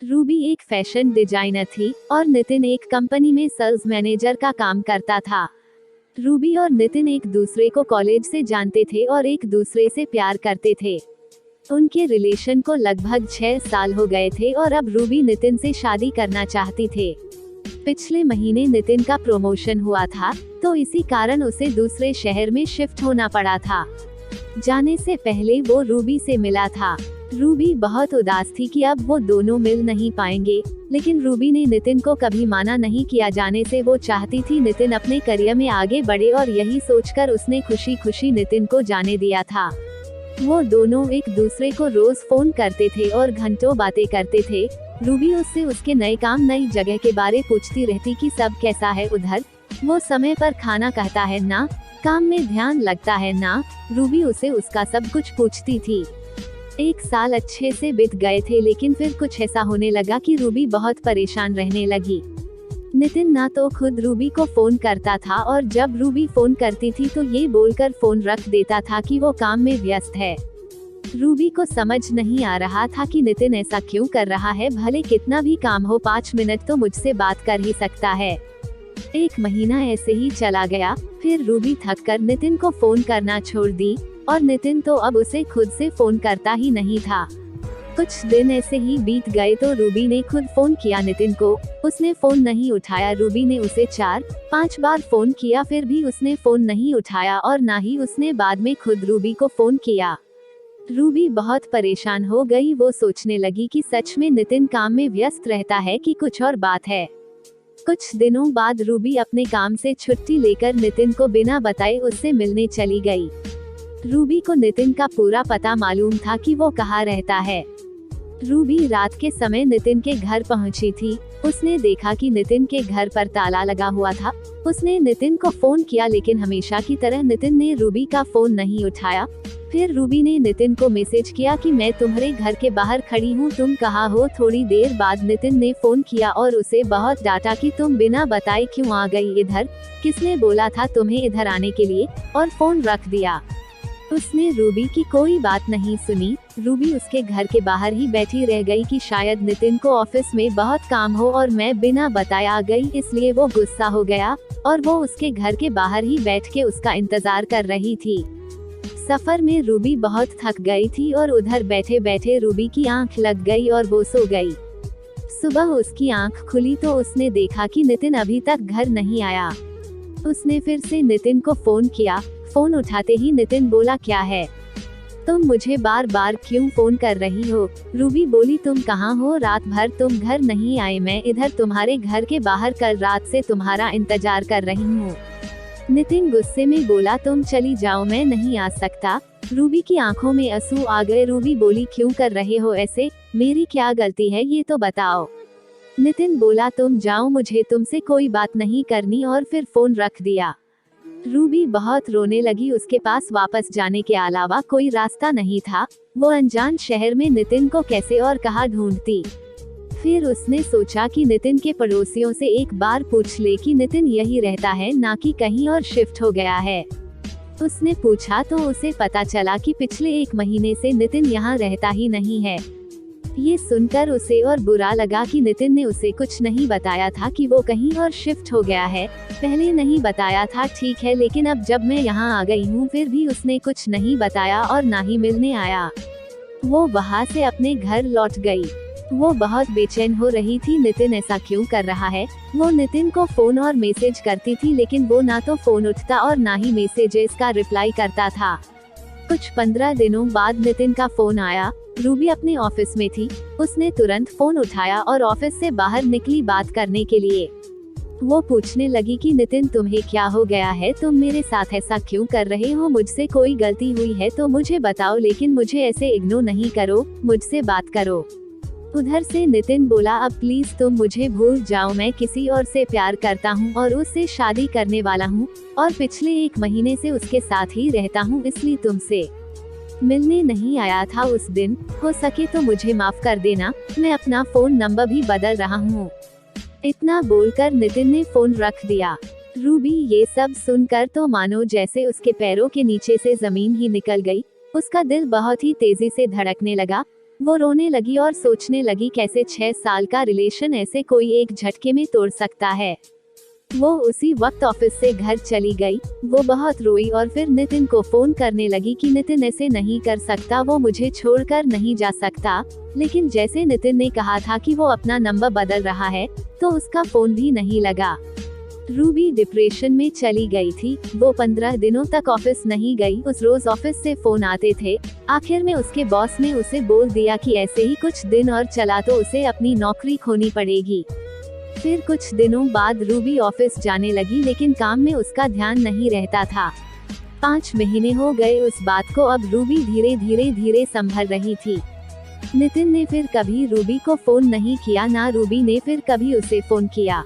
Ruby एक fashion designer थी और नितिन एक कंपनी में सेल्स मैनेजर का काम करता था। रूबी और नितिन एक दूसरे को कॉलेज से जानते थे और एक दूसरे से प्यार करते थे। उनके रिलेशन को लगभग 6 साल हो गए थे और अब रूबी नितिन से शादी करना चाहती थे। पिछले महीने नितिन का प्रमोशन हुआ था, तो इसी कारण उसे दूसरे शहर में शिफ्ट होना पड़ा था। जाने से पहले वो रूबी से मिला था। रूबी बहुत उदास थी कि अब वो दोनों मिल नहीं पाएंगे, लेकिन रूबी ने नितिन को कभी माना नहीं किया। जाने से वो चाहती थी नितिन अपने करियर में आगे बढ़े और यही सोचकर उसने खुशी खुशी नितिन को जाने दिया था। वो दोनों एक दूसरे को रोज फोन करते थे और घंटों बातें करते थे। रूबी उससे उसके नए काम, नई जगह के बारे पूछती रहती कि सब कैसा है उधर, वो समय पर खाना कहता है ना, काम में ध्यान लगता है ना। रूबी उसे उसका सब कुछ पूछती थी। 1 साल अच्छे से बीत गए थे, लेकिन फिर कुछ ऐसा होने लगा कि रूबी बहुत परेशान रहने लगी। नितिन ना तो खुद रूबी को फोन करता था और जब रूबी फोन करती थी तो ये बोलकर फोन रख देता था कि वो काम में व्यस्त है। रूबी को समझ नहीं आ रहा था कि नितिन ऐसा क्यों कर रहा है। भले कितना भी काम हो, 5 मिनट तो मुझसे बात कर ही सकता है। 1 महीना ऐसे ही चला गया। फिर रूबी थक कर नितिन को फोन करना छोड़ दी और नितिन तो अब उसे खुद से फोन करता ही नहीं था। कुछ दिन ऐसे ही बीत गए तो रूबी ने खुद फोन किया नितिन को। उसने फोन नहीं उठाया। रूबी ने उसे 4-5 बार फोन किया, फिर भी उसने फोन नहीं उठाया और ना ही उसने बाद में खुद रूबी को फोन किया। रूबी बहुत परेशान हो गई। वो सोचने लगी कि सच में नितिन काम में व्यस्त रहता है कि कुछ और बात है। कुछ दिनों बाद रूबी अपने काम से छुट्टी लेकर नितिन को बिना बताए उससे मिलने चली गई। रूबी को नितिन का पूरा पता मालूम था कि वो कहाँ रहता है। रूबी रात के समय नितिन के घर पहुंची थी। उसने देखा कि नितिन के घर पर ताला लगा हुआ था। उसने नितिन को फोन किया, लेकिन हमेशा की तरह नितिन ने रूबी का फोन नहीं उठाया। फिर रूबी ने नितिन को मैसेज किया कि मैं तुम्हारे घर के बाहर खड़ी हूँ, तुम कहाँ हो। थोड़ी देर बाद नितिन ने फोन किया और उसे बहुत डांटा कि तुम बिना बताए क्यों आ गई इधर, किसने बोला था तुम्हें इधर आने के लिए, और फोन रख दिया। उसने रूबी की कोई बात नहीं सुनी। रूबी उसके घर के बाहर ही बैठी रह गई कि शायद नितिन को ऑफिस में बहुत काम हो और मैं बिना बताए आ गई, इसलिए वो गुस्सा हो गया और वो उसके घर के बाहर ही बैठ के उसका इंतजार कर रही थी। सफर में रूबी बहुत थक गई थी और उधर बैठे बैठे रूबी की आंख लग गई और वो सो गई। सुबह उसकी आंख खुली तो उसने देखा कि नितिन अभी तक घर नहीं आया। उसने फिर से नितिन को फोन किया। फोन उठाते ही नितिन बोला, क्या है, तुम मुझे बार बार क्यों फोन कर रही हो। रूबी बोली, तुम कहाँ हो, रात भर तुम घर नहीं आए, मैं इधर तुम्हारे घर के बाहर कल रात से तुम्हारा इंतजार कर रही हूँ। नितिन गुस्से में बोला, तुम चली जाओ, मैं नहीं आ सकता। रूबी की आंखों में आंसू आ गए। रूबी बोली, क्यों कर रहे हो ऐसे, मेरी क्या गलती है ये तो बताओ। नितिन बोला, तुम जाओ, मुझे तुमसे कोई बात नहीं करनी, और फिर फोन रख दिया। रूबी बहुत रोने लगी। उसके पास वापस जाने के अलावा कोई रास्ता नहीं था। वो अनजान शहर में नितिन को कैसे और कहाँ ढूंढती। फिर उसने सोचा कि नितिन के पड़ोसियों से एक बार पूछ ले कि नितिन यही रहता है ना कि कहीं और शिफ्ट हो गया है। उसने पूछा तो उसे पता चला कि पिछले 1 महीने से नितिन यहाँ रहता ही नहीं है। ये सुनकर उसे और बुरा लगा कि नितिन ने उसे कुछ नहीं बताया था कि वो कहीं और शिफ्ट हो गया है। पहले नहीं बताया था ठीक है, लेकिन अब जब मैं यहाँ आ गई हूँ फिर भी उसने कुछ नहीं बताया और ना ही मिलने आया। वो वहाँ से अपने घर लौट गई। वो बहुत बेचैन हो रही थी, नितिन ऐसा क्यों कर रहा है। वो नितिन को फोन और मैसेज करती थी, लेकिन वो ना तो फोन उठता और ना ही मैसेजेस का रिप्लाई करता था। कुछ 15 दिनों बाद नितिन का फोन आया। रूबी अपने ऑफिस में थी। उसने तुरंत फोन उठाया और ऑफिस से बाहर निकली बात करने के लिए। वो पूछने लगी कि नितिन, तुम्हें क्या हो गया है, तुम मेरे साथ ऐसा क्यों कर रहे हो, मुझसे कोई गलती हुई है तो मुझे बताओ, लेकिन मुझे ऐसे इग्नोर नहीं करो, मुझसे बात करो। उधर से नितिन बोला, अब प्लीज तुम मुझे भूल जाओ, मैं किसी और से प्यार करता हूँ और उससे शादी करने वाला हूँ और पिछले 1 महीने से उसके साथ ही रहता हूँ, इसलिए तुमसे मिलने नहीं आया था उस दिन। हो सके तो मुझे माफ कर देना, मैं अपना फोन नंबर भी बदल रहा हूँ। इतना बोलकर नितिन ने फोन रख दिया। रूबी ये सब सुनकर तो मानो जैसे उसके पैरों के नीचे से जमीन ही निकल गई। उसका दिल बहुत ही तेजी से धड़कने लगा। वो रोने लगी और सोचने लगी कैसे 6 साल का रिलेशन ऐसे कोई एक झटके में तोड़ सकता है। वो उसी वक्त ऑफिस से घर चली गई। वो बहुत रोई और फिर नितिन को फोन करने लगी कि नितिन ऐसे नहीं कर सकता, वो मुझे छोड़कर नहीं जा सकता। लेकिन जैसे नितिन ने कहा था कि वो अपना नंबर बदल रहा है, तो उसका फोन भी नहीं लगा। रूबी डिप्रेशन में चली गई थी। वो 15 दिनों तक ऑफिस नहीं गई। उस रोज ऑफिस से फोन आते थे। आखिर में उसके बॉस ने उसे बोल दिया कि ऐसे ही कुछ दिन और चला तो उसे अपनी नौकरी खोनी पड़ेगी। फिर कुछ दिनों बाद रूबी ऑफिस जाने लगी, लेकिन काम में उसका ध्यान नहीं रहता था। 5 महीने हो गए उस बात को। अब रूबी धीरे संभल रही थी। नितिन ने फिर कभी रूबी को फोन नहीं किया, ना रूबी ने फिर कभी उसे फोन किया।